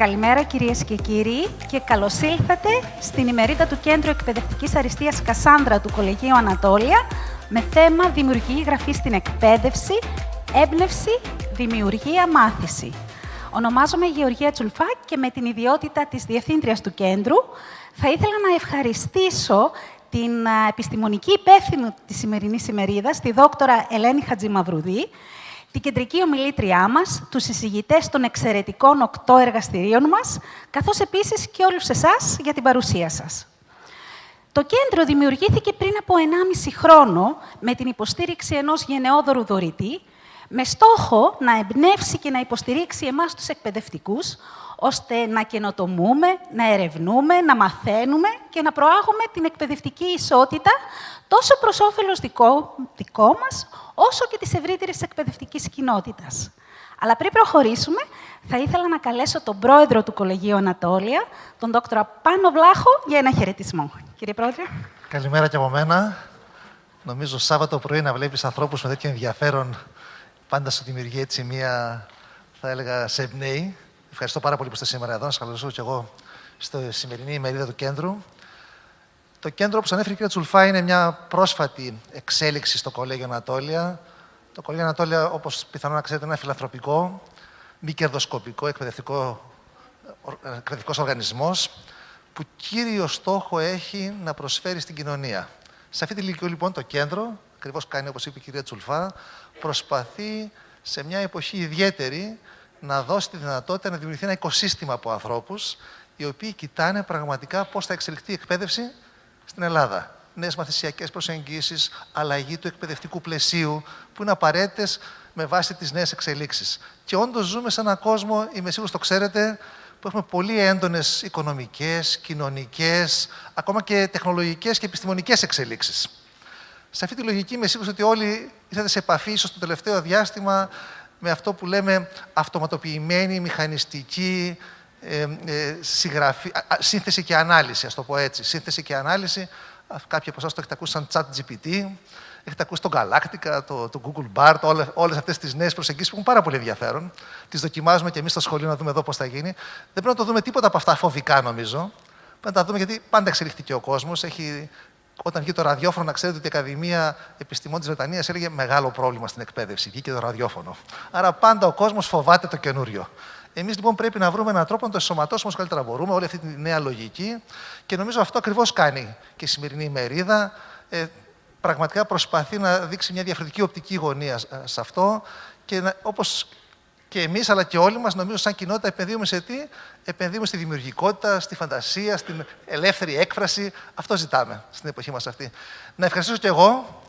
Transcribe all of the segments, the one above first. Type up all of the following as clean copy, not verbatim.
Καλημέρα κυρίες και κύριοι και καλώς ήλθατε στην ημερίδα του Κέντρου Εκπαιδευτικής Αριστείας Κασάνδρα του Κολεγίου Ανατόλια με θέμα Δημιουργική, Γραφή στην Εκπαίδευση, Έμπνευση, Δημιουργία, Μάθηση. Ονομάζομαι Γεωργία Τσουλφά και με την ιδιότητα της Διευθύντριας του Κέντρου θα ήθελα να ευχαριστήσω την επιστημονική υπεύθυνη της σημερινής ημερίδας, τη δόκτωρα Ελένη Χατζημαυρουδή, την κεντρική ομιλήτριά μας, τους εισηγητές των εξαιρετικών 8 εργαστηρίων μας, καθώς επίσης και όλους εσάς για την παρουσία σας. Το κέντρο δημιουργήθηκε πριν από 1,5 χρόνο με την υποστήριξη ενός γενναιόδωρου δωρητή, με στόχο να εμπνεύσει και να υποστηρίξει εμάς τους εκπαιδευτικούς, ώστε να καινοτομούμε, να ερευνούμε, να μαθαίνουμε και να προάγουμε την εκπαιδευτική ισότητα τόσο προς όφελος δικό μας, όσο και της ευρύτερης εκπαιδευτικής κοινότητας. Αλλά πριν προχωρήσουμε, θα ήθελα να καλέσω τον πρόεδρο του Κολεγίου Ανατόλια, τον δόκτωρα Πάνο Βλάχο, για ένα χαιρετισμό. Κύριε Πρόεδρε. Καλημέρα και από μένα. Νομίζω Σάββατο πρωί να βλέπεις ανθρώπους με τέτοιο ενδιαφέρον πάντα στη Δημιουργία, έτσι μία, θα έλεγα, σε εμπνέει. Ευχαριστώ πάρα πολύ που είστε σήμερα εδώ. Να σας καλωσορίσω και εγώ στη σημερινή ημερίδα του κέντρου. Το κέντρο, όπως ανέφερε η κυρία Τσουλφά, είναι μια πρόσφατη εξέλιξη στο Κολέγιο Ανατόλια. Το Κολέγιο Ανατόλια, όπως πιθανόν να ξέρετε, είναι ένα φιλανθρωπικό, μη κερδοσκοπικό εκπαιδευτικός οργανισμός που κύριο στόχο έχει να προσφέρει στην κοινωνία. Σε αυτή τη ηλικία, λοιπόν, το κέντρο, ακριβώς κάνει όπως είπε η κυρία Τσουλφά, προσπαθεί σε μια εποχή ιδιαίτερη να δώσει τη δυνατότητα να δημιουργηθεί ένα οικοσύστημα από ανθρώπους οι οποίοι κοιτάνε πραγματικά πώς θα εξελιχθεί η εκπαίδευση στην Ελλάδα. Νέες μαθησιακές προσεγγίσεις, αλλαγή του εκπαιδευτικού πλαισίου που είναι απαραίτητες με βάση τις νέες εξελίξεις. Και όντως ζούμε σε έναν κόσμο, είμαι σίγουρος το ξέρετε, που έχουμε πολύ έντονες οικονομικές, κοινωνικές, ακόμα και τεχνολογικές και επιστημονικές εξελίξεις. Σε αυτή τη λογική είμαι σίγουρος ότι όλοι ήρθατε σε επαφή, ίσως το τελευταίο διάστημα, με αυτό που λέμε αυτοματοποιημένη, μηχανιστική σύνθεση και ανάλυση, ας το πω έτσι. Σύνθεση και ανάλυση, κάποιοι από εσάς το έχετε ακούσει σαν chat-GPT, έχετε ακούσει τον Galactica, το Google Bart, όλες αυτές τις νέες προσεγγίσεις που έχουν πάρα πολύ ενδιαφέρον. Τις δοκιμάζουμε και εμείς στο σχολείο να δούμε εδώ πώς θα γίνει. Δεν πρέπει να το δούμε τίποτα από αυτά φοβικά, νομίζω. Πρέπει να τα δούμε γιατί πάντα εξελιχθήκε ο κόσμος. Όταν βγήκε το ραδιόφωνο, να ξέρετε ότι η Ακαδημία Επιστημών της Βρετανίας έλεγε μεγάλο πρόβλημα στην εκπαίδευση. Βγήκε το ραδιόφωνο. Άρα πάντα ο κόσμος φοβάται το καινούριο. Εμείς λοιπόν πρέπει να βρούμε έναν τρόπο να το ενσωματώσουμε όσο καλύτερα μπορούμε, όλη αυτή τη νέα λογική. Και νομίζω αυτό ακριβώς κάνει και η σημερινή ημερίδα. Πραγματικά προσπαθεί να δείξει μια διαφορετική οπτική γωνία σε αυτό. Και όπως και εμείς, αλλά και όλοι μας, νομίζω, σαν κοινότητα, επενδύουμε σε τι? Επενδύουμε στη δημιουργικότητα, στη φαντασία, στην ελεύθερη έκφραση. Αυτό ζητάμε στην εποχή μας αυτή. Να ευχαριστήσω και εγώ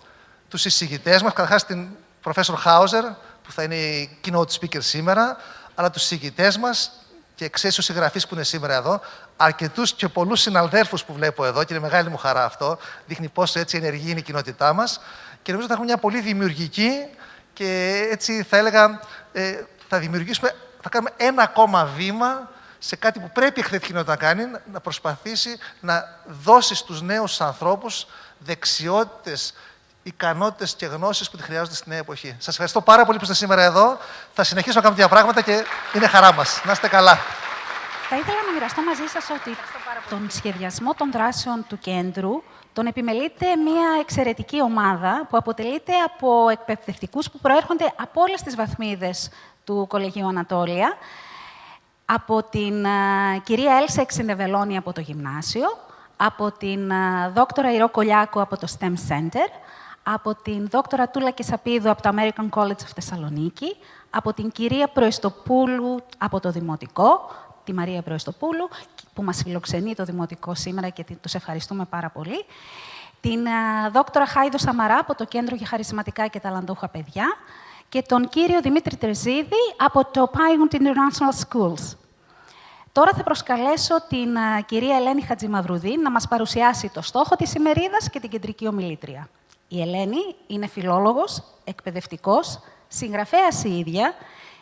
τους εισηγητές μας, καταρχάς την Professor Hauser, που θα είναι η keynote speaker σήμερα, αλλά τους εισηγητές μας και εξαίσιος συγγραφείς που είναι σήμερα εδώ, αρκετούς και πολλούς συναδέλφους που βλέπω εδώ, και είναι μεγάλη μου χαρά αυτό, δείχνει πόσο έτσι ενεργή είναι η κοινότητά μας. Και νομίζω ότι θα έχουμε μια πολύ δημιουργική και έτσι θα έλεγα. Θα κάνουμε ένα ακόμα βήμα σε κάτι που πρέπει η εκπαιδευτική κοινότητα να κάνει, να προσπαθήσει να δώσει στους νέους ανθρώπους δεξιότητες, ικανότητες και γνώσεις που τη χρειάζονται στη νέα εποχή. Σας ευχαριστώ πάρα πολύ που είστε σήμερα εδώ. Θα συνεχίσουμε να κάνουμε τέτοια πράγματα και είναι χαρά μας. Να είστε καλά. Θα ήθελα να μοιραστώ μαζί σας ότι τον σχεδιασμό των δράσεων του κέντρου τον επιμελείται μια εξαιρετική ομάδα που αποτελείται από εκπαιδευτικούς που προέρχονται από όλες τις βαθμίδες του Κολεγίου Ανατόλια, από την κυρία Έλσα Εξινδεβελώνη από το Γυμνάσιο, από την δόκτωρα Ηρώ Κολιάκου από το STEM Center, από την δόκτωρα Τούλα Κεσαπίδου από το American College of Θεσσαλονίκη, από την κυρία Προεστοπούλου από το Δημοτικό, τη Μαρία Προεστοπούλου, που μας φιλοξενεί το Δημοτικό σήμερα και τους ευχαριστούμε πάρα πολύ, την δόκτωρα Χάιδο Σαμαρά από το Κέντρο για Χαρισματικά και Ταλαντούχα Παιδιά και τον κύριο Δημήτρη Τερζίδη από το Pioneer International Schools. Τώρα θα προσκαλέσω την κυρία Ελένη Χατζημαυρουδή να μας παρουσιάσει το στόχο της ημερίδας και την κεντρική ομιλήτρια. Η Ελένη είναι φιλόλογος, εκπαιδευτικός, συγγραφέας η ίδια,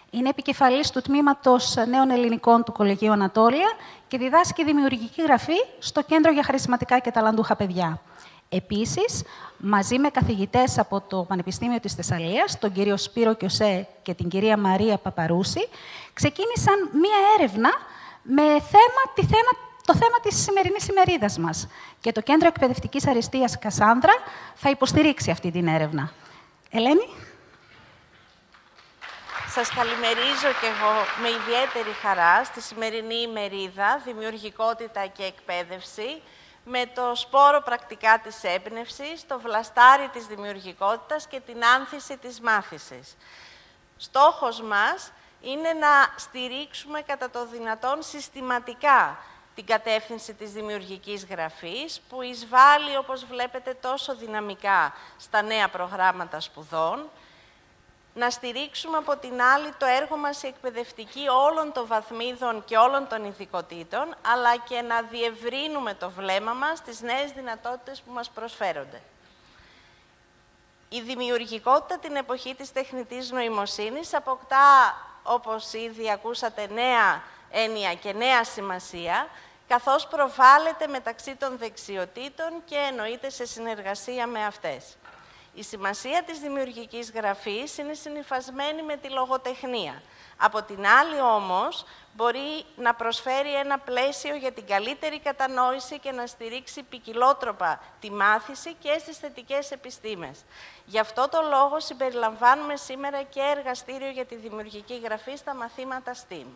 είναι επικεφαλής του Τμήματος Νέων Ελληνικών του Κολεγίου Ανατόλια και διδάσκει δημιουργική γραφή στο Κέντρο για Χαρισματικά και Ταλαντούχα Παιδιά. Επίσης, μαζί με καθηγητές από το Πανεπιστήμιο της Θεσσαλίας, τον κύριο Σπύρο Κιωσέ και την κυρία Μαρία Παπαρούση, ξεκίνησαν μία έρευνα με το θέμα της σημερινής ημερίδας μας. Και το Κέντρο Εκπαιδευτικής Αριστείας Κασάνδρα θα υποστηρίξει αυτή την έρευνα. Ελένη. Σας καλημερίζω και εγώ με ιδιαίτερη χαρά στη σημερινή ημερίδα Δημιουργικότητα και Εκπαίδευση, με το σπόρο πρακτικά της έμπνευσης, το βλαστάρι της δημιουργικότητας και την άνθηση της μάθησης. Στόχος μας είναι να στηρίξουμε κατά το δυνατόν συστηματικά την κατεύθυνση της δημιουργικής γραφής, που εισβάλλει, όπως βλέπετε, τόσο δυναμικά στα νέα προγράμματα σπουδών, να στηρίξουμε από την άλλη το έργο μας η εκπαιδευτική όλων των βαθμίδων και όλων των ειδικοτήτων, αλλά και να διευρύνουμε το βλέμμα μας στις νέες δυνατότητες που μας προσφέρονται. Η δημιουργικότητα την εποχή της τεχνητής νοημοσύνης αποκτά, όπως ήδη ακούσατε, νέα έννοια και νέα σημασία, καθώς προβάλλεται μεταξύ των δεξιοτήτων και εννοείται σε συνεργασία με αυτές. Η σημασία της δημιουργικής γραφής είναι συνυφασμένη με τη λογοτεχνία. Από την άλλη όμως, μπορεί να προσφέρει ένα πλαίσιο για την καλύτερη κατανόηση και να στηρίξει ποικιλότροπα τη μάθηση και στις θετικές επιστήμες. Γι' αυτό το λόγο συμπεριλαμβάνουμε σήμερα και εργαστήριο για τη δημιουργική γραφή στα μαθήματα STEAM.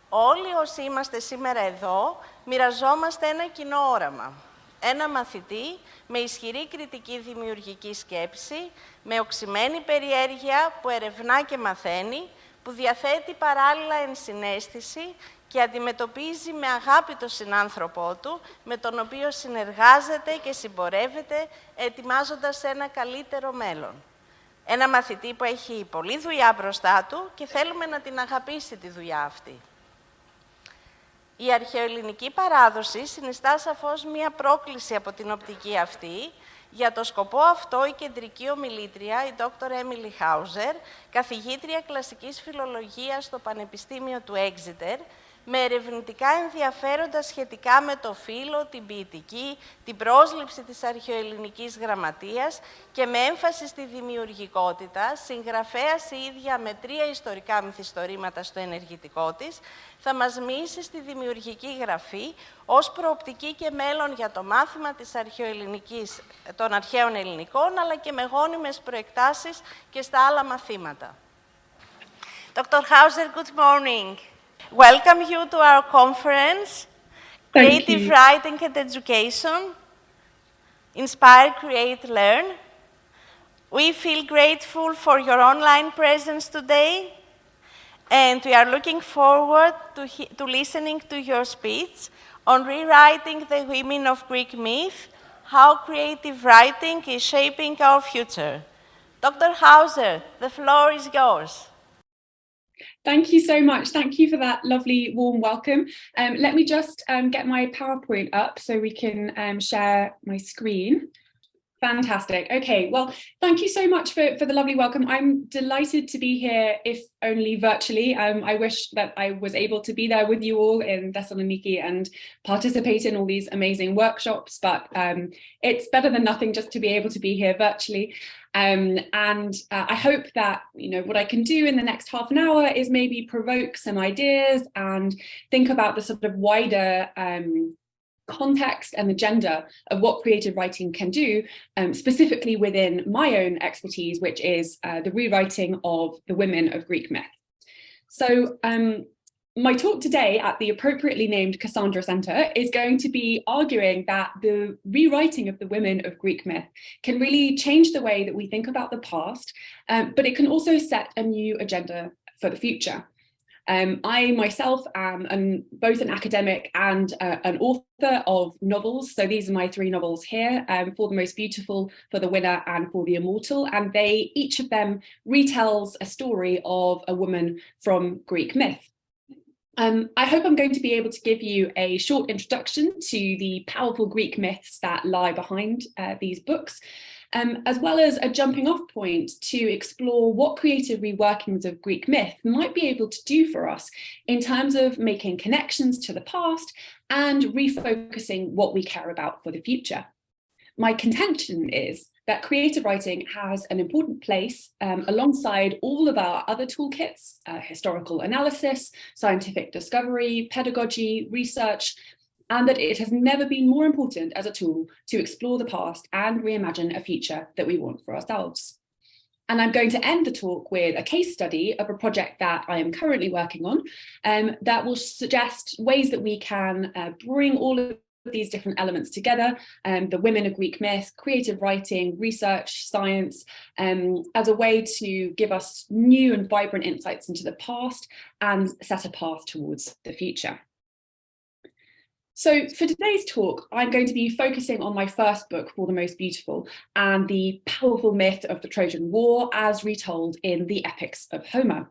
Όλοι όσοι είμαστε σήμερα εδώ, μοιραζόμαστε ένα κοινό όραμα. Ένα μαθητή με ισχυρή κριτική δημιουργική σκέψη, με οξυμένη περιέργεια που ερευνά και μαθαίνει, που διαθέτει παράλληλα ενσυναίσθηση και αντιμετωπίζει με αγάπη τον συνάνθρωπό του, με τον οποίο συνεργάζεται και συμπορεύεται, ετοιμάζοντας ένα καλύτερο μέλλον. Ένα μαθητή που έχει πολλή δουλειά μπροστά του και θέλουμε να την αγαπήσει τη δουλειά αυτή. Η αρχαιοελληνική παράδοση συνιστά σαφώς μία πρόκληση από την οπτική αυτή. Για το σκοπό αυτό, η κεντρική ομιλήτρια, η Dr. Emily Hauser, καθηγήτρια κλασικής φιλολογίας στο Πανεπιστήμιο του Exeter, με ερευνητικά ενδιαφέροντα σχετικά με το φύλο, την ποιητική, την πρόσληψη της αρχαιοελληνικής γραμματείας και με έμφαση στη δημιουργικότητα, συγγραφέας η ίδια με 3 ιστορικά μυθιστορήματα στο ενεργητικό της, θα μας μοιήσει στη δημιουργική γραφή ως προοπτική και μέλλον για το μάθημα της των αρχαίων ελληνικών, αλλά και με γόνιμες προεκτάσεις και στα άλλα μαθήματα. Dr. Hauser, good morning. Welcome you to our conference, Creative Writing and Education, Inspire, Create, Learn. We feel grateful for your online presence today, and we are looking forward to listening to your speech on rewriting the women of Greek myth, how creative writing is shaping our future. Dr. Hauser, the floor is yours. Thank you so much. Thank you for that lovely warm welcome. Let me just get my PowerPoint up so we can share my screen. Fantastic. Okay, well, thank you so much for the lovely welcome. I'm delighted to be here, if only virtually. I wish that I was able to be there with you all in Thessaloniki and participate in all these amazing workshops, but it's better than nothing just to be able to be here virtually. I hope that, you know, what I can do in the next half an hour is maybe provoke some ideas and think about the sort of wider context and agenda of what creative writing can do, specifically within my own expertise, which is the rewriting of the women of Greek myth. So my talk today at the appropriately named Cassandra Centre is going to be arguing that the rewriting of the women of Greek myth can really change the way that we think about the past, but it can also set a new agenda for the future. I myself am both an academic and an author of novels. So these are my 3 novels here, For the Most Beautiful, For the Winner and For the Immortal. And each of them retells a story of a woman from Greek myth. I hope I'm going to be able to give you a short introduction to the powerful Greek myths that lie behind these books, as well as a jumping off point to explore what creative reworkings of Greek myth might be able to do for us in terms of making connections to the past and refocusing what we care about for the future. My contention is that creative writing has an important place alongside all of our other toolkits, historical analysis, scientific discovery, pedagogy, research, and that it has never been more important as a tool to explore the past and reimagine a future that we want for ourselves. And I'm going to end the talk with a case study of a project that I am currently working on that will suggest ways that we can bring all of these different elements together, the women of Greek myth, creative writing, research, science, as a way to give us new and vibrant insights into the past and set a path towards the future. So for today's talk, I'm going to be focusing on my first book, For the Most Beautiful, and the powerful myth of the Trojan War as retold in the epics of Homer.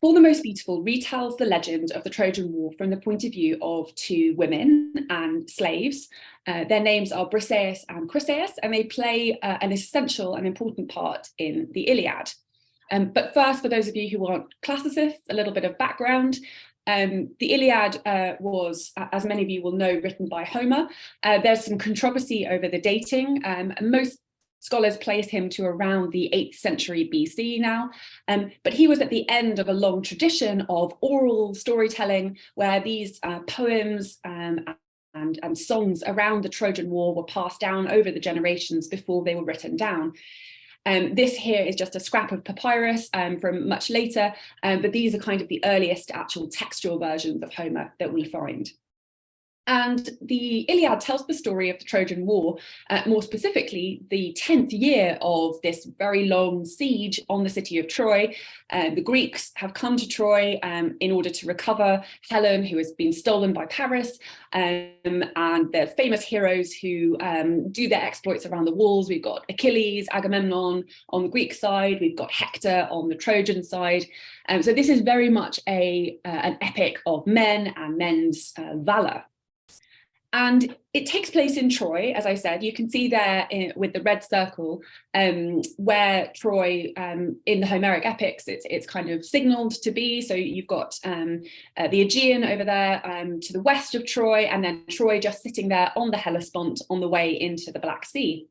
For the Most Beautiful retells the legend of the Trojan War from the point of view of two women and slaves. Their names are Briseis and Chryseis, and they play an essential and important part in the Iliad. But first, for those of you who aren't classicists, a little bit of background. The Iliad was, as many of you will know, written by Homer. There's some controversy over the dating. Most scholars place him to around the 8th century BC now, but he was at the end of a long tradition of oral storytelling where these poems and songs around the Trojan War were passed down over the generations before they were written down. This here is just a scrap of papyrus from much later, but these are kind of the earliest actual textual versions of Homer that we find. And the Iliad tells the story of the Trojan War, more specifically, the 10th year of this very long siege on the city of Troy. The Greeks have come to Troy in order to recover Helen, who has been stolen by Paris, and the famous heroes who do their exploits around the walls. We've got Achilles, Agamemnon on the Greek side, we've got Hector on the Trojan side. So this is very much an epic of men and men's valor. And it takes place in Troy, as I said. You can see there with the red circle where Troy, in the Homeric epics, it's kind of signaled to be. So you've got the Aegean over there to the west of Troy, and then Troy just sitting there on the Hellespont on the way into the Black Sea.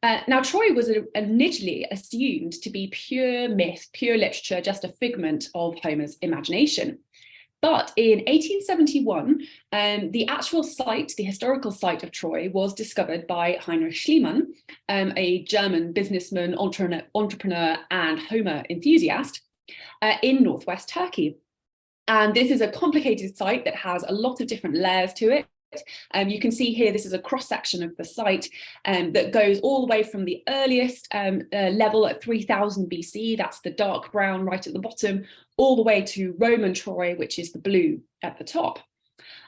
Now, Troy was initially assumed to be pure myth, pure literature, just a figment of Homer's imagination. But in 1871, the actual site, the historical site of Troy, was discovered by Heinrich Schliemann, a German businessman, entrepreneur, and Homer enthusiast in northwest Turkey. And this is a complicated site that has a lot of different layers to it. You can see here, this is a cross-section of the site that goes all the way from the earliest level at 3000 BC, that's the dark brown right at the bottom, all the way to Roman Troy, which is the blue at the top.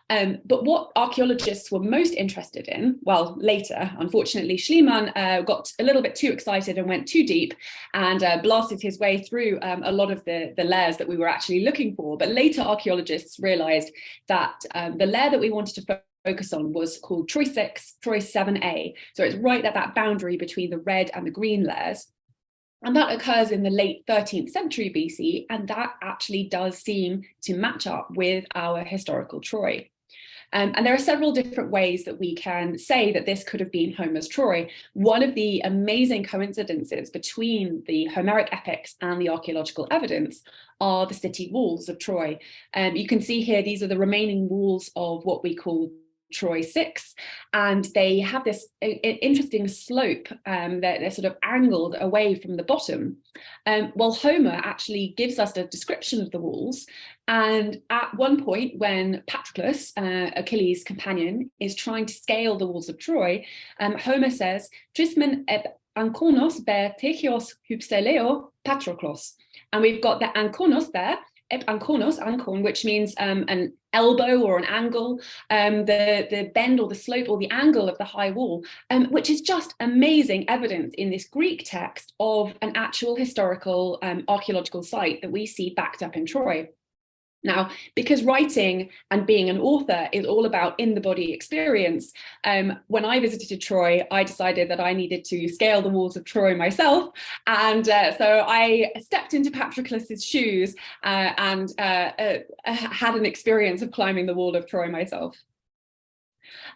But what archaeologists were most interested in, well, later, unfortunately, Schliemann got a little bit too excited and went too deep and blasted his way through a lot of the layers that we were actually looking for. But later archaeologists realized that the layer that we wanted to focus on was called Troy 6, Troy 7a. So it's right at that boundary between the red and the green layers. And that occurs in the late 13th century BC, and that actually does seem to match up with our historical Troy. And there are several different ways that we can say that this could have been Homer's Troy. One of the amazing coincidences between the Homeric epics and the archaeological evidence are the city walls of Troy. You can see here, these are the remaining walls of what we call Troy 6, and they have this interesting slope. They're sort of angled away from the bottom. Well, Homer actually gives us a description of the walls, and at one point when Patroclus, Achilles' companion, is trying to scale the walls of Troy, Homer says, "Trismen eb ankonos ber techios hypsteleo Patroclos." And we've got the ankonos there, eb ankonos, ankon, which means an elbow or an angle, the bend or the slope or the angle of the high wall, which is just amazing evidence in this Greek text of an actual historical archaeological site that we see backed up in Troy. Now, because writing and being an author is all about in-the-body experience, when I visited Troy, I decided that I needed to scale the walls of Troy myself. And so I stepped into Patroclus's shoes and had an experience of climbing the wall of Troy myself.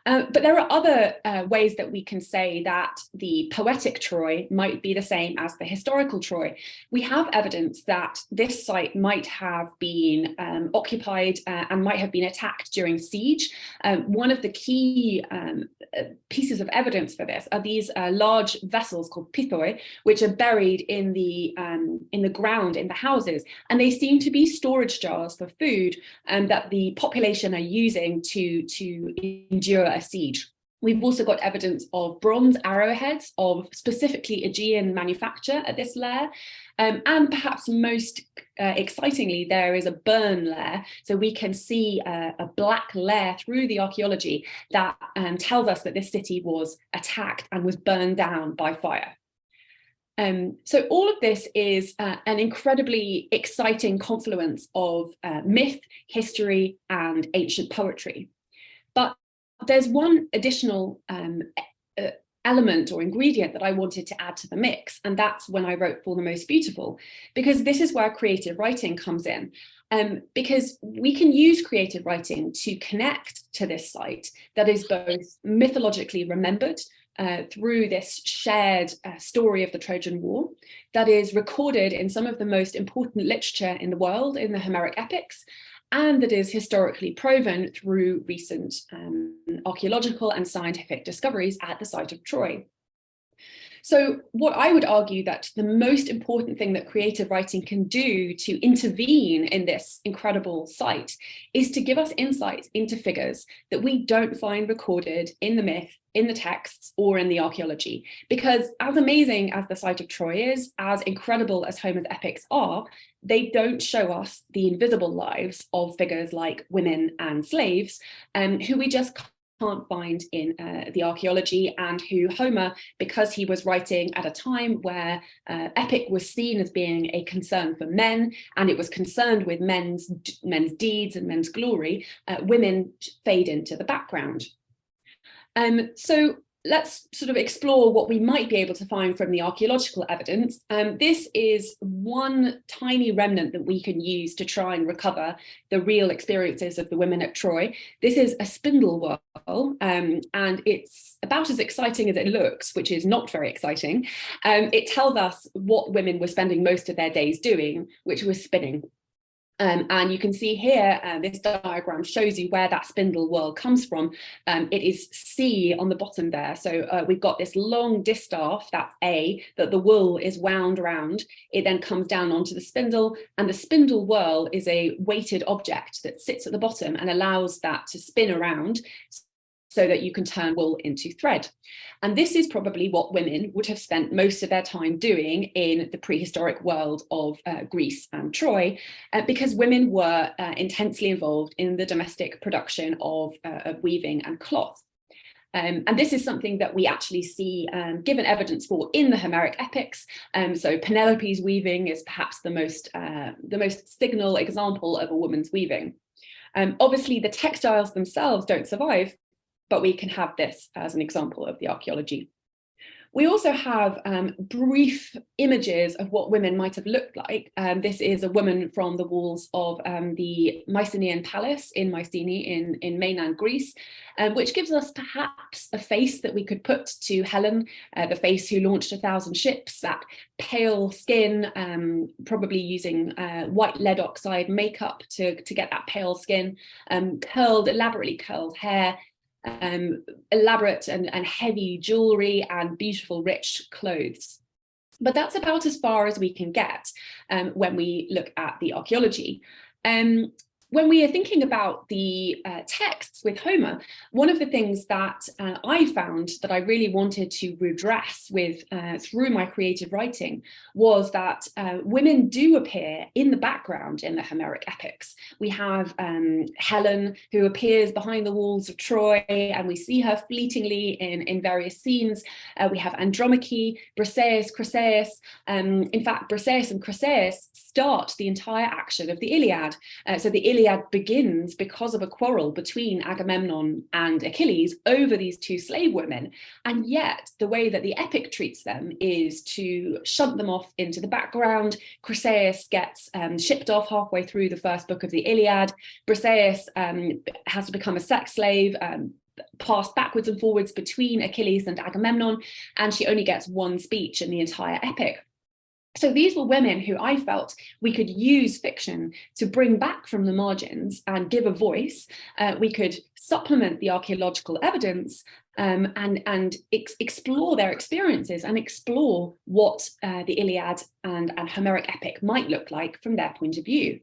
But there are other ways that we can say that the poetic Troy might be the same as the historical Troy. We have evidence that this site might have been occupied and might have been attacked during siege. One of the key pieces of evidence for this are these large vessels called pithoi, which are buried in the ground in the houses, and they seem to be storage jars for food that the population are using to endure a siege. We've also got evidence of bronze arrowheads of specifically Aegean manufacture at this lair. And perhaps most excitingly, there is a burn lair. So we can see a black lair through the archaeology that tells us that this city was attacked and was burned down by fire. So all of this is an incredibly exciting confluence of myth, history, and ancient poetry. But there's one additional element or ingredient that I wanted to add to the mix, and that's when I wrote For the Most Beautiful, because this is where creative writing comes in. Because we can use creative writing to connect to this site that is both mythologically remembered through this shared story of the Trojan War, that is recorded in some of the most important literature in the world, in the Homeric epics, and that is historically proven through recent archaeological and scientific discoveries at the site of Troy. So what I would argue that the most important thing that creative writing can do to intervene in this incredible site is to give us insight into figures that we don't find recorded in the myth, in the texts, or in the archaeology. Because as amazing as the site of Troy is, as incredible as Homer's epics are, they don't show us the invisible lives of figures like women and slaves, who we just can't find in the archaeology, and who Homer, because he was writing at a time where epic was seen as being a concern for men, and it was concerned with men's deeds and men's glory, women fade into the background. So let's sort of explore what we might be able to find from the archaeological evidence. This is one tiny remnant that we can use to try and recover the real experiences of the women at Troy. This is a spindle whirl, and it's about as exciting as it looks, which is not very exciting. It tells us what women were spending most of their days doing, which was spinning. And you can see here, this diagram shows you where that spindle whirl comes from. It is C on the bottom there. So we've got this long distaff, that's A, that the wool is wound around. It then comes down onto the spindle, and the spindle whirl is a weighted object that sits at the bottom and allows that to spin around so that you can turn wool into thread. And this is probably what women would have spent most of their time doing in the prehistoric world of Greece and Troy, because women were intensely involved in the domestic production of weaving and cloth. And this is something that we actually see given evidence for in the Homeric epics. So Penelope's weaving is perhaps the most signal example of a woman's weaving. Obviously, the textiles themselves don't survive, but we can have this as an example of the archaeology. We also have brief images of what women might have looked like. This is a woman from the walls of the Mycenaean palace in Mycenae in mainland Greece, which gives us perhaps a face that we could put to Helen, the face who launched 1,000 ships, that pale skin, probably using white lead oxide makeup to get that pale skin, elaborately curled hair, elaborate and heavy jewelry, and beautiful rich clothes. But that's about as far as we can get when we look at the archaeology. When we are thinking about the texts with Homer, one of the things that I found that I really wanted to redress with through my creative writing was that women do appear in the background in the Homeric epics. We have Helen, who appears behind the walls of Troy, and we see her fleetingly in various scenes. We have Andromache, Briseis, Chryseis. In fact, Briseis and Chryseis start the entire action of the Iliad. So the Iliad begins because of a quarrel between Agamemnon and Achilles over these two slave women. And yet the way that the epic treats them is to shunt them off into the background. Chryseis gets shipped off halfway through the first book of the Iliad. Briseis has to become a sex slave. passed backwards and forwards between Achilles and Agamemnon, and she only gets one speech in the entire epic. So these were women who I felt we could use fiction to bring back from the margins and give a voice. We could supplement the archaeological evidence and explore their experiences and explore what the Iliad and Homeric epic might look like from their point of view.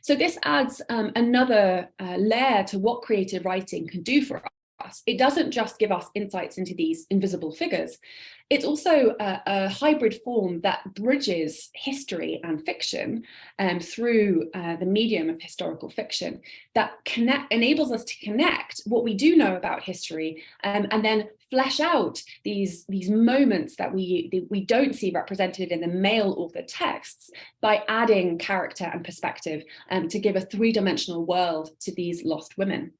So this adds another layer to what creative writing can do for us. It doesn't just give us insights into these invisible figures. It's also a hybrid form that bridges history and fiction through the medium of historical fiction, that enables us to connect what we do know about history and then flesh out these moments that we don't see represented in the male author texts by adding character and perspective to give a three-dimensional world to these lost women.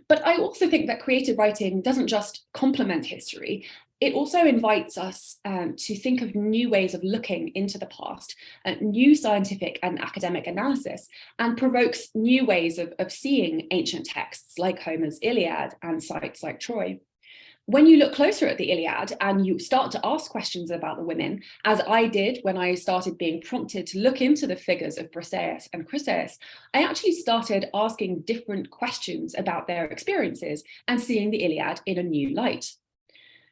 But I also think that creative writing doesn't just complement history. It also invites us to think of new ways of looking into the past, new scientific and academic analysis, and provokes new ways of seeing ancient texts like Homer's Iliad and sites like Troy. When you look closer at the Iliad and you start to ask questions about the women, as I did when I started being prompted to look into the figures of Briseis and Chryseis, I actually started asking different questions about their experiences and seeing the Iliad in a new light.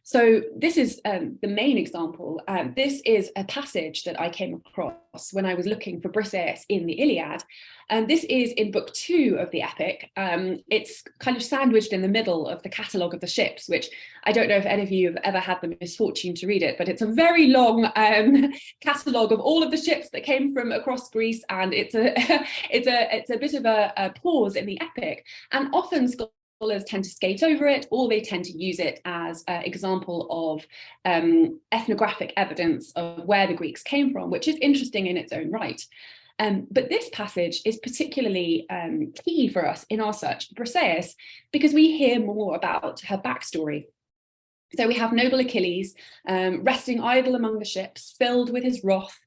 So this is the main example. This is a passage that I came across when I was looking for Briseis in the Iliad. And this is in book 2 of the epic. It's kind of sandwiched in the middle of the catalogue of the ships, which I don't know if any of you have ever had the misfortune to read it, but it's a very long catalogue of all of the ships that came from across Greece. And it's a bit of a pause in the epic. And often scholars tend to skate over it, or they tend to use it as an example of ethnographic evidence of where the Greeks came from, which is interesting in its own right. But this passage is particularly key for us in our search for Briseis, because we hear more about her backstory. So we have noble Achilles resting idle among the ships, filled with his wrath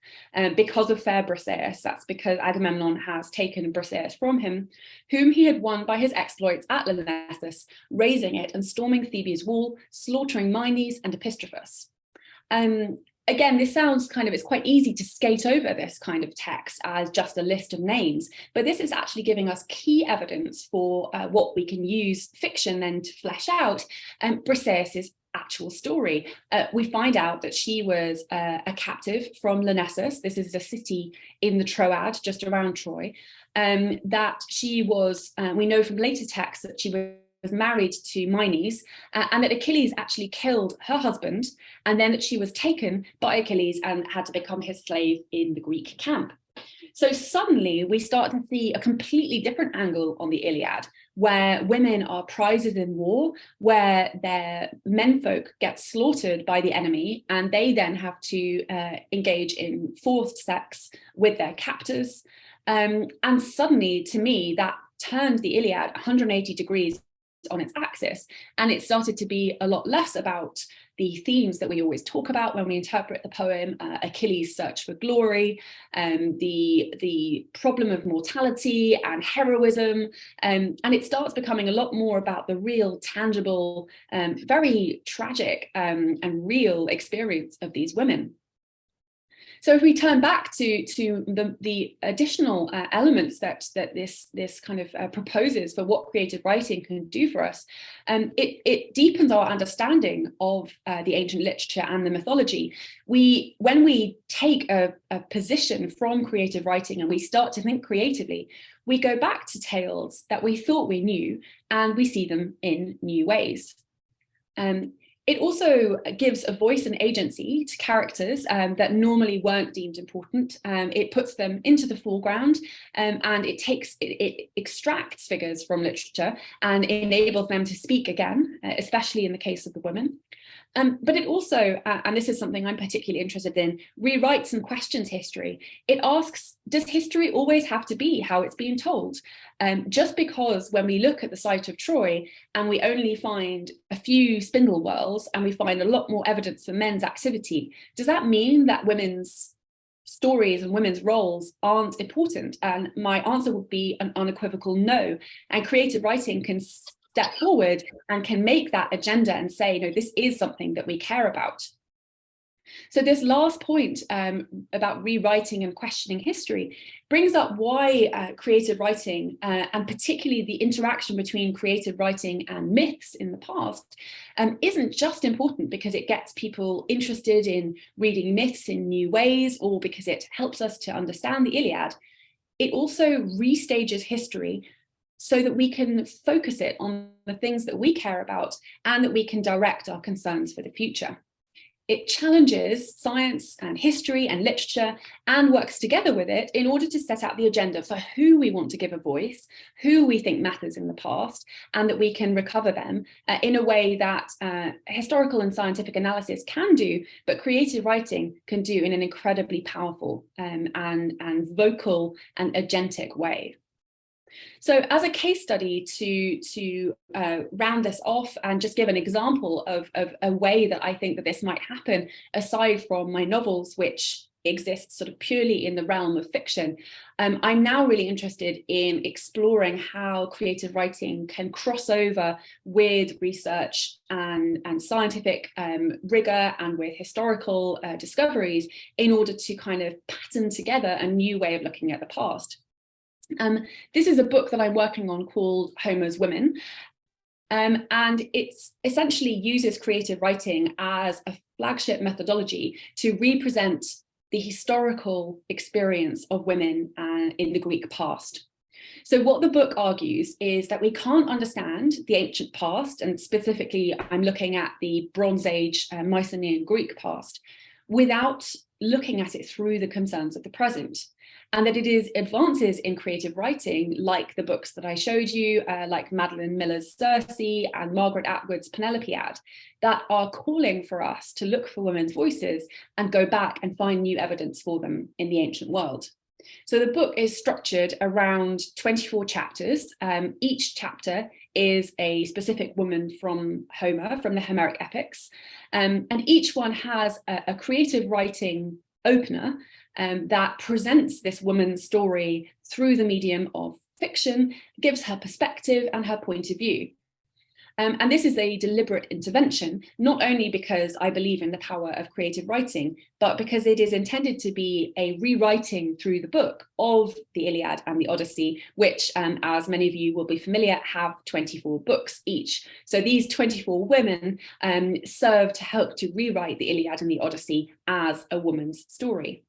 because of fair Briseis. That's because Agamemnon has taken Briseis from him, whom he had won by his exploits at Lyrnessus, razing it and storming Thebe's wall, slaughtering Mynes and Epistrophus. Again, this sounds it's quite easy to skate over this kind of text as just a list of names, but this is actually giving us key evidence for what we can use fiction then to flesh out Briseis's actual story. We find out that she was a captive from Lyrnessus. This is a city in the Troad, just around Troy. That she was, we know from later texts that she was married to Mynes, and that Achilles actually killed her husband, and then that she was taken by Achilles and had to become his slave in the Greek camp. So suddenly we start to see a completely different angle on the Iliad, where women are prizes in war, where their menfolk get slaughtered by the enemy, and they then have to engage in forced sex with their captors. And suddenly, to me, that turned the Iliad 180 degrees on its axis, and it started to be a lot less about the themes that we always talk about when we interpret the poem, Achilles' search for glory, the problem of mortality and heroism, and it starts becoming a lot more about the real, tangible, very tragic and real experience of these women. So if we turn back to the additional elements that this kind of proposes for what creative writing can do for us, it deepens our understanding of the ancient literature and the mythology. When we take a position from creative writing and we start to think creatively, we go back to tales that we thought we knew and we see them in new ways. It also gives a voice and agency to characters that normally weren't deemed important. It puts them into the foreground, and it extracts figures from literature and enables them to speak again, especially in the case of the women. But it also, and this is something I'm particularly interested in, rewrites and questions history. It asks, does history always have to be how it's being told? Just because when we look at the site of Troy and we only find a few spindle whorls and we find a lot more evidence for men's activity, does that mean that women's stories and women's roles aren't important? And my answer would be an unequivocal no. And creative writing can step forward and can make that agenda and say, no, this is something that we care about. So this last point about rewriting and questioning history brings up why creative writing, and particularly the interaction between creative writing and myths in the past, isn't just important because it gets people interested in reading myths in new ways, or because it helps us to understand the Iliad. It also restages history so that we can focus it on the things that we care about and that we can direct our concerns for the future. It challenges science and history and literature and works together with it in order to set out the agenda for who we want to give a voice, who we think matters in the past, and that we can recover them in a way that historical and scientific analysis can do, but creative writing can do in an incredibly powerful and vocal and agentic way. So as a case study to round this off and just give an example of a way that I think that this might happen, aside from my novels, which exist sort of purely in the realm of fiction, I'm now really interested in exploring how creative writing can cross over with research and scientific rigor and with historical discoveries in order to kind of pattern together a new way of looking at the past. This is a book that I'm working on called Homer's Women, and it essentially uses creative writing as a flagship methodology to represent the historical experience of women in the Greek past. So what the book argues is that we can't understand the ancient past, and specifically I'm looking at the Bronze Age Mycenaean Greek past, without looking at it through the concerns of the present. And that it is advances in creative writing, like the books that I showed you, like Madeline Miller's Circe and Margaret Atwood's Penelopiad, that are calling for us to look for women's voices and go back and find new evidence for them in the ancient world. So the book is structured around 24 chapters. Each chapter is a specific woman from Homer, from the Homeric epics, and each one has a creative writing opener that presents this woman's story through the medium of fiction, gives her perspective and her point of view. And this is a deliberate intervention, not only because I believe in the power of creative writing, but because it is intended to be a rewriting through the book of the Iliad and the Odyssey, which, as many of you will be familiar, have 24 books each. So these 24 women serve to help to rewrite the Iliad and the Odyssey as a woman's story.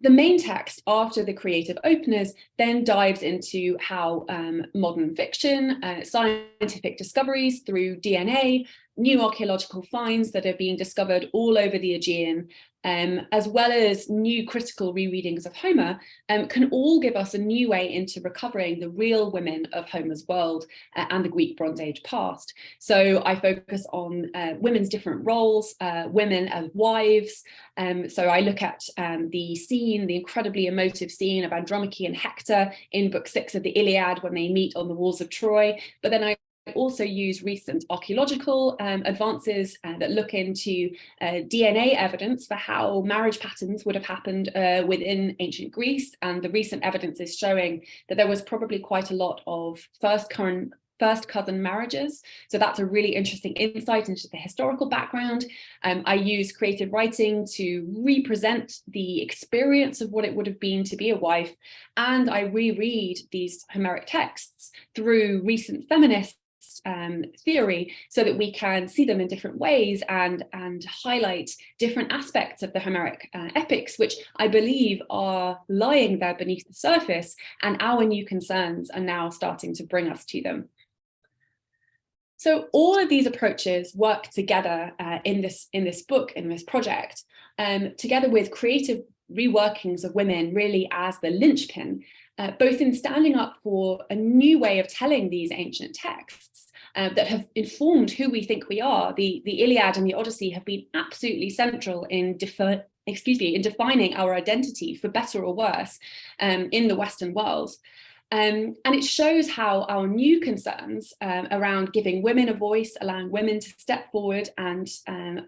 The main text after the creative openers then dives into how modern fiction, scientific discoveries through DNA, new archaeological finds that are being discovered all over the Aegean, as well as new critical rereadings of Homer, can all give us a new way into recovering the real women of Homer's world and the Greek Bronze Age past. So I focus on women's different roles, women as wives. So I look at the scene, the incredibly emotive scene of Andromache and Hector in Book 6 of the Iliad when they meet on the walls of Troy. But then I also use recent archaeological advances that look into DNA evidence for how marriage patterns would have happened within ancient Greece, and the recent evidence is showing that there was probably quite a lot of first cousin marriages. So that's a really interesting insight into the historical background. I use creative writing to represent the experience of what it would have been to be a wife, and I reread these Homeric texts through recent feminist theory so that we can see them in different ways and highlight different aspects of the Homeric epics, which I believe are lying there beneath the surface, and our new concerns are now starting to bring us to them. So all of these approaches work together in this book, in this project, together with creative reworkings of women really as the linchpin, both in standing up for a new way of telling these ancient texts that have informed who we think we are. The Iliad and the Odyssey have been absolutely central in defining our identity, for better or worse, in the Western world. And it shows how our new concerns around giving women a voice, allowing women to step forward and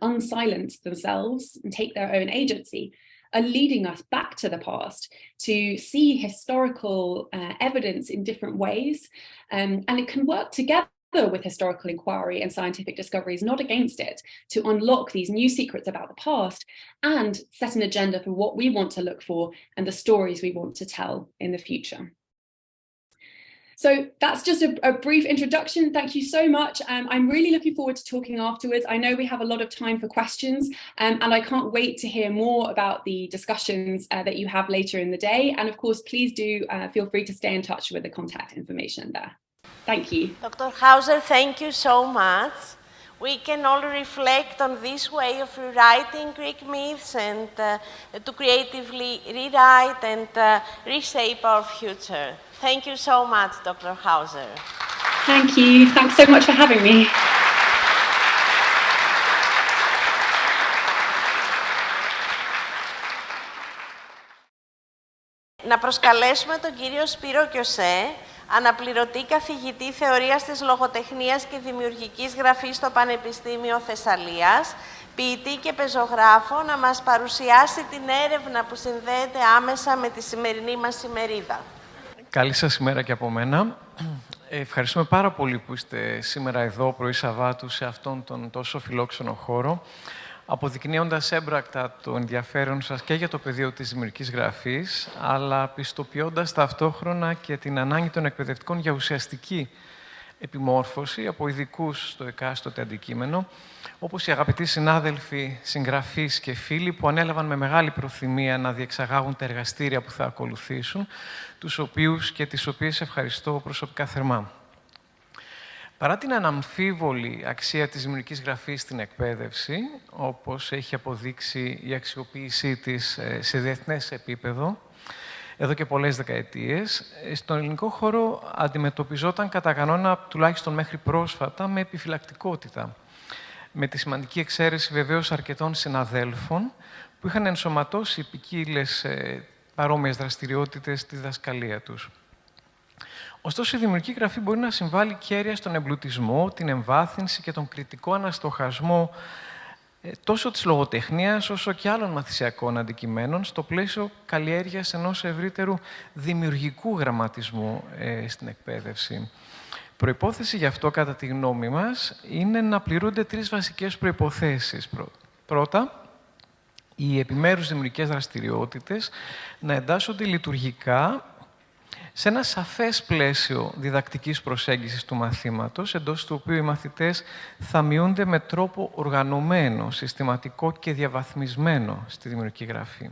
unsilence themselves and take their own agency, are leading us back to the past to see historical evidence in different ways. And it can work together with historical inquiry and scientific discoveries, not against it, to unlock these new secrets about the past and set an agenda for what we want to look for and the stories we want to tell in the future. So that's just a brief introduction. Thank you so much. I'm really looking forward to talking afterwards. I know we have a lot of time for questions, and I can't wait to hear more about the discussions that you have later in the day. And of course, please do feel free to stay in touch with the contact information there. Thank you. Dr. Hauser, thank you so much. We can all reflect on this way of rewriting Greek myths and to creatively rewrite and reshape our future. Thank you so much, Dr. Hauser. Thank you. Thanks so much for having me. Να προσκαλέσουμε τον κύριο Σπύρο Κιωσέ, αναπληρωτή καθηγητή θεωρίας της λογοτεχνίας και δημιουργικής γραφής στο Πανεπιστήμιο Θεσσαλίας, ποιητή και πεζογράφο, να μας παρουσιάσει την έρευνα που συνδέεται άμεσα με τη σημερινή μας ημερίδα. Καλή σας ημέρα και από μένα. Ευχαριστούμε πάρα πολύ που είστε σήμερα εδώ, πρωί Σαββάτου, σε αυτόν τον τόσο φιλόξενο χώρο, αποδεικνύοντας έμπρακτα το ενδιαφέρον σας και για το πεδίο της δημιουργικής γραφής, αλλά πιστοποιώντας ταυτόχρονα και την ανάγκη των εκπαιδευτικών για ουσιαστική επιμόρφωση από ειδικούς στο εκάστοτε αντικείμενο, όπως οι αγαπητοί συνάδελφοι, συγγραφείς και φίλοι που ανέλαβαν με μεγάλη προθυμία να διεξαγάγουν τα εργαστήρια που θα ακολουθήσουν, τους οποίους και τις οποίες ευχαριστώ προσωπικά θερμά. Παρά την αναμφίβολη αξία της δημιουργικής γραφής στην εκπαίδευση, όπως έχει αποδείξει η αξιοποίησή της σε διεθνές επίπεδο, εδώ και πολλές δεκαετίες, στον ελληνικό χώρο αντιμετωπιζόταν κατά κανόνα, τουλάχιστον μέχρι πρόσφατα, με επιφυλακτικότητα. Με τη σημαντική εξαίρεση βεβαίως αρκετών συναδέλφων που είχαν ενσωματώσει ποικίλες παρόμοιες δραστηριότητες στη διδασκαλία τους. Ωστόσο, η δημιουργική γραφή μπορεί να συμβάλλει κέρια στον εμπλουτισμό, την εμβάθυνση και τον κριτικό αναστοχασμό τόσο της λογοτεχνίας όσο και άλλων μαθησιακών αντικειμένων στο πλαίσιο καλλιέργειας ενός ευρύτερου δημιουργικού γραμματισμού στην εκπαίδευση. Προϋπόθεση γι' αυτό, κατά τη γνώμη μας, είναι να πληρούνται τρεις βασικές προϋποθέσεις. Πρώτα, οι επιμέρους δημιουργικές δραστηριότητες να εντάσσονται λειτουργικά σε ένα σαφές πλαίσιο διδακτικής προσέγγισης του μαθήματος, εντός του οποίου οι μαθητές θα μειούνται με τρόπο οργανωμένο, συστηματικό και διαβαθμισμένο στη δημιουργική γραφή.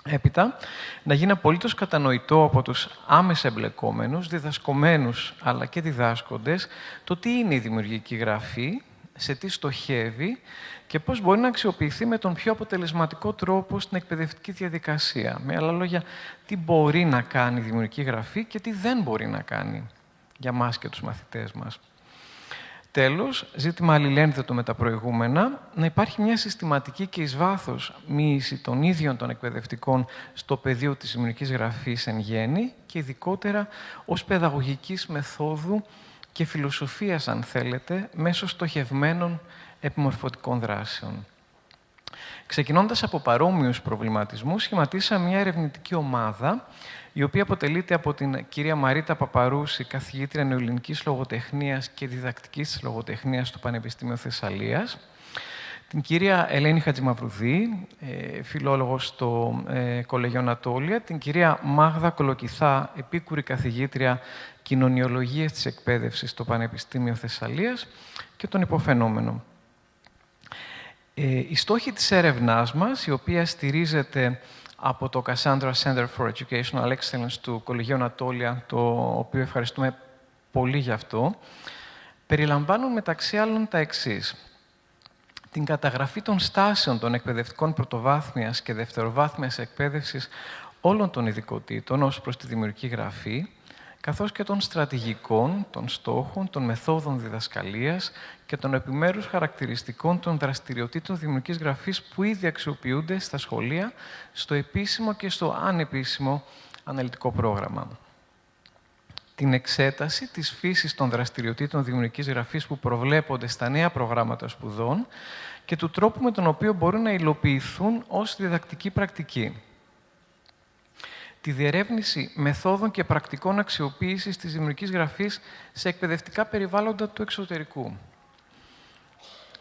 Έπειτα, να γίνει απολύτως κατανοητό από τους άμεσα εμπλεκόμενους, διδασκομένους αλλά και διδάσκοντες, το τι είναι η δημιουργική γραφή, σε τι στοχεύει και πώς μπορεί να αξιοποιηθεί με τον πιο αποτελεσματικό τρόπο στην εκπαιδευτική διαδικασία. Με άλλα λόγια, τι μπορεί να κάνει η δημιουργική γραφή και τι δεν μπορεί να κάνει για μας και τους μαθητές μας. Τέλος, ζήτημα αλληλένδετο με τα προηγούμενα, να υπάρχει μια συστηματική και εις βάθος μοίηση των ίδιων των εκπαιδευτικών στο πεδίο της δημιουργικής γραφής εν γέννη και ειδικότερα ως παιδαγωγικής μεθόδου και φιλοσοφίας, αν θέλετε, μέσω στοχευμένων επιμορφωτικών δράσεων. Ξεκινώντας από παρόμοιους προβληματισμούς, σχηματίσαμε μια ερευνητική ομάδα, η οποία αποτελείται από την κυρία Μαρίτα Παπαρούση, καθηγήτρια νεοελληνικής λογοτεχνίας και διδακτικής λογοτεχνίας στο Πανεπιστήμιο Θεσσαλίας, την κυρία Ελένη Χατζημαυρουδή, φιλόλογος στο Κολεγιό Ανατόλια, την κυρία Μάγδα Κολοκυθά, επίκουρη καθηγήτρια κοινωνιολογίας της εκπαίδευσης στο Πανεπιστήμιο Θεσσαλίας και τον υποφαινόμενο. Οι στόχοι της έρευνάς μας, η οποία στηρίζεται από το Cassandra Center for Educational Excellence του Κολεγίου Ανατόλια, το οποίο ευχαριστούμε πολύ γι' αυτό, περιλαμβάνουν μεταξύ άλλων τα εξής. Την καταγραφή των στάσεων των εκπαιδευτικών πρωτοβάθμιας και δευτεροβάθμιας εκπαίδευσης όλων των ειδικοτήτων ως προς τη δημιουργική γραφή, καθώς και των στρατηγικών, των στόχων, των μεθόδων διδασκαλίας και των επιμέρους χαρακτηριστικών των δραστηριοτήτων δημιουργικής γραφής που ήδη αξιοποιούνται στα σχολεία, στο επίσημο και στο ανεπίσημο αναλυτικό πρόγραμμα. Την εξέταση της φύσης των δραστηριοτήτων δημιουργικής γραφής που προβλέπονται στα νέα προγράμματα σπουδών και του τρόπου με τον οποίο μπορούν να υλοποιηθούν ως διδακτική πρακτική. τη διερεύνηση μεθόδων και πρακτικών αξιοποίησης της δημιουργικής γραφής σε εκπαιδευτικά περιβάλλοντα του εξωτερικού,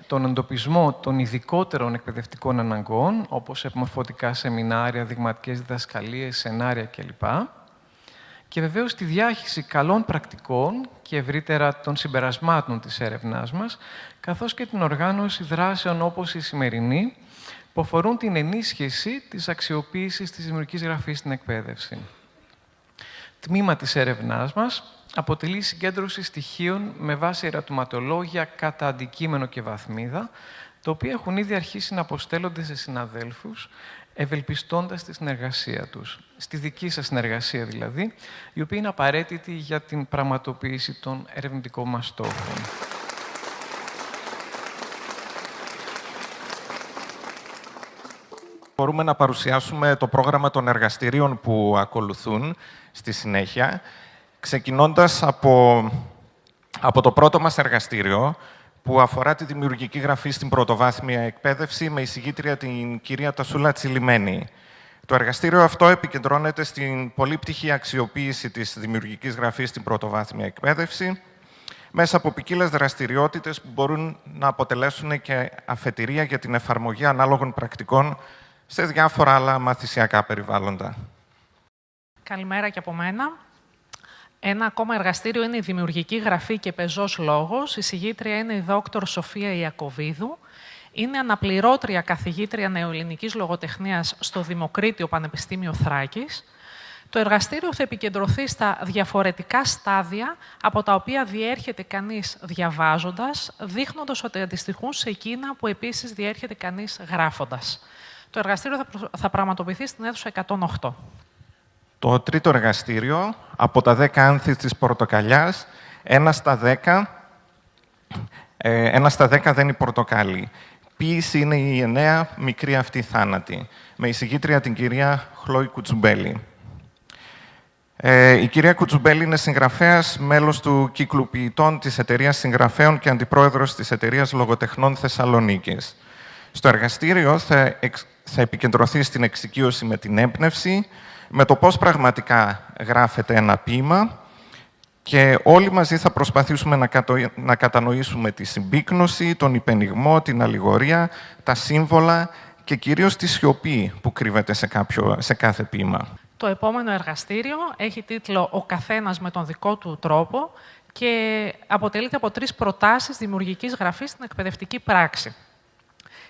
τον εντοπισμό των ειδικότερων εκπαιδευτικών αναγκών, όπως επιμορφωτικά σεμινάρια, δειγματικές διδασκαλίες, σενάρια κλπ. Και βεβαίως τη διάχυση καλών πρακτικών και ευρύτερα των συμπερασμάτων της έρευνάς μας, καθώς και την οργάνωση δράσεων όπως η σημερινή, που αφορούν την ενίσχυση της αξιοποίησης της δημιουργικής γραφής στην εκπαίδευση. Τμήμα της έρευνάς μας αποτελεί συγκέντρωση στοιχείων με βάση ερωτηματολόγια κατά αντικείμενο και βαθμίδα, τα οποία έχουν ήδη αρχίσει να αποστέλλονται σε συναδέλφους, ευελπιστώντας τη συνεργασία τους. Στη δική σας συνεργασία δηλαδή, η οποία είναι απαραίτητη για την πραγματοποίηση των ερευνητικών μας στόχων. Μπορούμε να παρουσιάσουμε το πρόγραμμα των εργαστηρίων που ακολουθούν στη συνέχεια, ξεκινώντας από το πρώτο μας εργαστήριο, που αφορά τη δημιουργική γραφή στην πρωτοβάθμια εκπαίδευση, με εισηγήτρια την κυρία Τασούλα Τσιλιμένη. Το εργαστήριο αυτό επικεντρώνεται στην πολύπτυχη αξιοποίηση της δημιουργικής γραφής στην πρωτοβάθμια εκπαίδευση, μέσα από ποικίλες δραστηριότητες που μπορούν να αποτελέσουν και αφετηρία για την εφαρμογή ανάλογων πρακτικών σε διάφορα άλλα μαθησιακά περιβάλλοντα. Καλημέρα και από μένα. Ένα ακόμα εργαστήριο είναι η Δημιουργική Γραφή και Πεζός Λόγος. Η συγγήτρια είναι η Δόκτωρ Σοφία Ιακωβίδου. Είναι αναπληρώτρια καθηγήτρια νεοελληνικής λογοτεχνίας στο Δημοκρίτιο Πανεπιστήμιο Θράκης. Το εργαστήριο θα επικεντρωθεί στα διαφορετικά στάδια από τα οποία διέρχεται κανείς διαβάζοντας, δείχνοντας ότι αντιστοιχούν σε εκείνα που επίσης διέρχεται κανείς γράφοντας. Το εργαστήριο θα πραγματοποιηθεί στην αίθουσα 108. Το τρίτο εργαστήριο, από τα 10 άνθη της πορτοκαλιάς, ένα στα 10 δεν είναι πορτοκάλι. Ποίηση είναι η 9 μικρή αυτή θάνατη, με εισηγήτρια την κυρία Χλόη Κουτσουμπέλη. Η κυρία Κουτσουμπέλη είναι συγγραφέας, μέλος του κύκλου ποιητών της Εταιρείας Συγγραφέων και αντιπρόεδρος της Εταιρείας Λογοτεχνών Θεσσαλονίκης. Στο εργαστήριο θα επικεντρωθεί στην εξοικείωση με την έμπνευση, με το πώς πραγματικά γράφεται ένα ποίημα και όλοι μαζί θα προσπαθήσουμε να κατανοήσουμε τη συμπίκνωση, τον υπενιγμό, την αλληγορία, τα σύμβολα και κυρίως τη σιωπή που κρύβεται σε κάθε ποίημα. Το επόμενο εργαστήριο έχει τίτλο «Ο καθένας με τον δικό του τρόπο» και αποτελείται από 3 προτάσεις δημιουργικής γραφής στην εκπαιδευτική πράξη.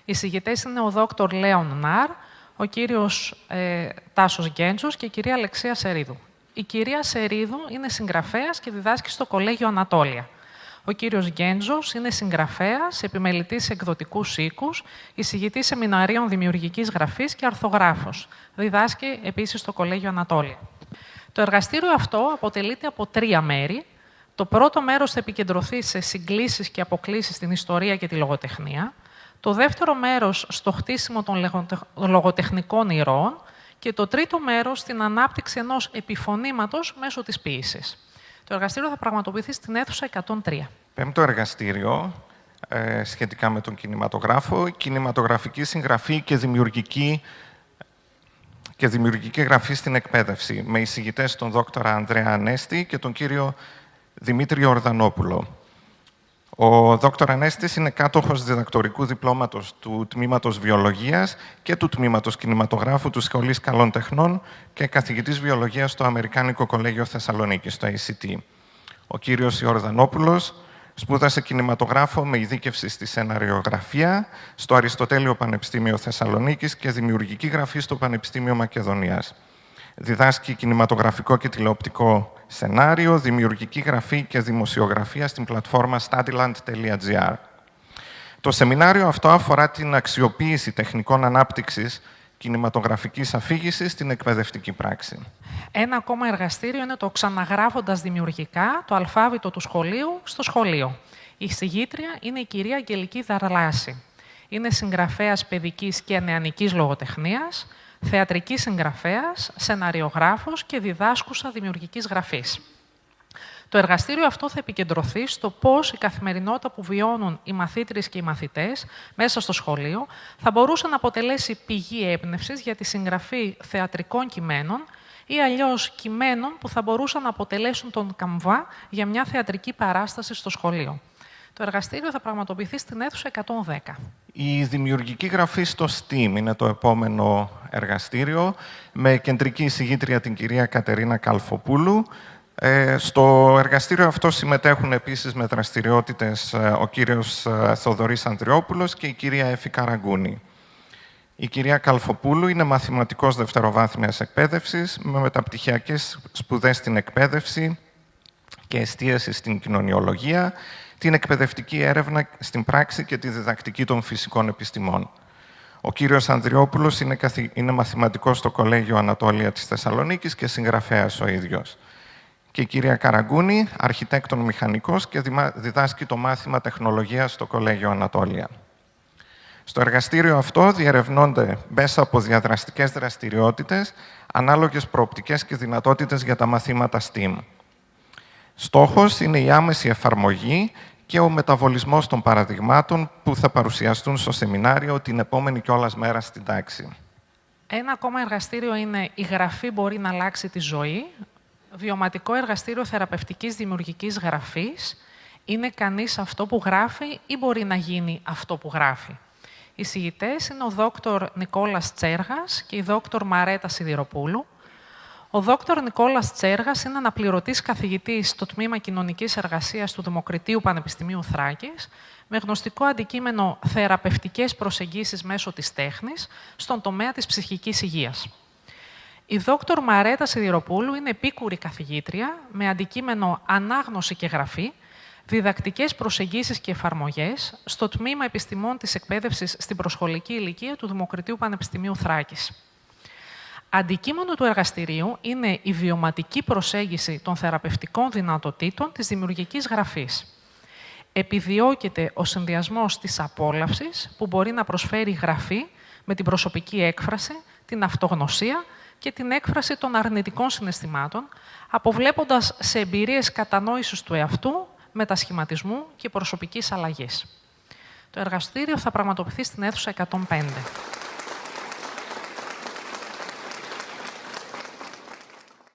Οι συγγητές είναι ο Δόκτωρ Λέων Νάρ, ο κύριος Τάσος Γκέντζος και η κυρία Αλεξία Σερίδου. Η κυρία Σερίδου είναι συγγραφέας και διδάσκει στο Κολέγιο Ανατόλια. Ο κύριος Γκέντζος είναι συγγραφέας, επιμελητής εκδοτικούς οίκους, εισηγητής σεμιναρίων δημιουργικής γραφής και αρθογράφος. Διδάσκει επίσης στο Κολέγιο Ανατόλια. Το εργαστήριο αυτό αποτελείται από 3 μέρη. Το πρώτο μέρος θα επικεντρωθεί σε συγκλήσεις και αποκλίσεις στην ιστορία και τη λογοτεχνία. Το δεύτερο μέρος στο χτίσιμο των λογοτεχνικών ηρώων και το τρίτο μέρος στην ανάπτυξη ενός επιφωνήματος μέσω της ποίησης. Το εργαστήριο θα πραγματοποιηθεί στην αίθουσα 103. Πέμπτο εργαστήριο, σχετικά με τον κινηματογράφο, κινηματογραφική συγγραφή και δημιουργική γραφή στην εκπαίδευση, με εισηγητές τον δόκτωρα Ανδρέα Ανέστη και τον κύριο Δημήτρη Ορδανόπουλο. Ο δόκτωρ Ανέστης είναι κάτοχος διδακτορικού διπλώματος του Τμήματος Βιολογίας και του Τμήματος Κινηματογράφου του Σχολής Καλών Τεχνών και καθηγητής Βιολογίας στο Αμερικάνικο Κολέγιο Θεσσαλονίκης, στο ACT. Ο κύριος Ιορδανόπουλος σπούδασε κινηματογράφο με ειδίκευση στη σεναριογραφία στο Αριστοτέλειο Πανεπιστήμιο Θεσσαλονίκης και δημιουργική γραφή στο Πανεπιστήμιο Μακεδονίας. Διδάσκει κινηματογραφικό και τηλεοπτικό σενάριο, δημιουργική γραφή και δημοσιογραφία στην πλατφόρμα studyland.gr. Το σεμινάριο αυτό αφορά την αξιοποίηση τεχνικών ανάπτυξης κινηματογραφικής αφήγησης στην εκπαιδευτική πράξη. Ένα ακόμα εργαστήριο είναι το «Ξαναγράφοντας δημιουργικά, το αλφάβητο του σχολείου στο σχολείο». Η συγγήτρια είναι η κυρία Αγγελική Δαρλάση. Είναι συγγραφέας παιδικής και νεανικής λογοτεχνίας, θεατρική συγγραφέας, σεναριογράφος και διδάσκουσα δημιουργικής γραφής. Το εργαστήριο αυτό θα επικεντρωθεί στο πώς η καθημερινότητα που βιώνουν οι μαθήτριες και οι μαθητές μέσα στο σχολείο θα μπορούσε να αποτελέσει πηγή έμπνευσης για τη συγγραφή θεατρικών κειμένων, ή αλλιώς κειμένων που θα μπορούσαν να αποτελέσουν τον καμβά για μια θεατρική παράσταση στο σχολείο. Το εργαστήριο θα πραγματοποιηθεί στην αίθουσα 110. Η δημιουργική γραφή στο STEAM είναι το επόμενο εργαστήριο, με κεντρική εισηγήτρια την κυρία Κατερίνα Καλφοπούλου. Στο εργαστήριο αυτό συμμετέχουν επίσης με δραστηριότητες ο κύριος Θοδωρής Ανδριόπουλος και η κυρία Έφη Καραγκούνη. Η κυρία Καλφοπούλου είναι μαθηματικός δευτεροβάθμιας εκπαίδευσης, με μεταπτυχιακές σπουδές στην εκπαίδευση και εστίαση στην κοινωνιολογία, την εκπαιδευτική έρευνα στην πράξη και τη διδακτική των φυσικών επιστημών. Ο κύριος Ανδριόπουλος είναι μαθηματικός στο Κολέγιο Ανατόλια της Θεσσαλονίκης και συγγραφέας ο ίδιος. Και η κυρία Καραγκούνη, αρχιτέκτον μηχανικός και διδάσκει το μάθημα τεχνολογίας στο Κολέγιο Ανατόλια. Στο εργαστήριο αυτό διερευνώνται μέσα από διαδραστικές δραστηριότητες ανάλογες προοπτικές και δυνατότητες για τα μαθήματα STEAM. Στόχος είναι η άμεση εφαρμογή και ο μεταβολισμός των παραδειγμάτων που θα παρουσιαστούν στο σεμινάριο την επόμενη κιόλας μέρα στην τάξη. Ένα ακόμα εργαστήριο είναι «Η Γραφή μπορεί να αλλάξει τη ζωή». Βιωματικό εργαστήριο θεραπευτικής δημιουργικής γραφής. Είναι κανείς αυτό που γράφει ή μπορεί να γίνει αυτό που γράφει. Οι συγητές είναι ο δόκτωρ Νικόλας Τσέργας και η δόκτωρ Μαρέτα Σιδηροπούλου. Ο δόκτωρ Νικόλας Τσέργας είναι αναπληρωτής καθηγητής στο Τμήμα Κοινωνικής Εργασίας του Δημοκρατίου Πανεπιστημίου Θράκης, με γνωστικό αντικείμενο θεραπευτικές προσεγγίσεις μέσω της τέχνης στον τομέα της ψυχικής υγείας. Η δόκτωρ Μαρέτα Σιδηροπούλου είναι επίκουρη καθηγήτρια με αντικείμενο ανάγνωση και γραφή, διδακτικές προσεγγίσεις και εφαρμογές στο Τμήμα Επιστημών της Εκπαίδευσης στην προσχολική ηλικία του Δημοκρατίου Πανεπιστημίου Θράκης. Αντικείμενο του εργαστηρίου είναι η βιωματική προσέγγιση των θεραπευτικών δυνατοτήτων της δημιουργικής γραφής. Επιδιώκεται ο συνδυασμός της απόλαυσης που μπορεί να προσφέρει γραφή με την προσωπική έκφραση, την αυτογνωσία και την έκφραση των αρνητικών συναισθημάτων, αποβλέποντας σε εμπειρίες κατανόησης του εαυτού, μετασχηματισμού και προσωπικής αλλαγής. Το εργαστήριο θα πραγματοποιηθεί στην αίθουσα 105.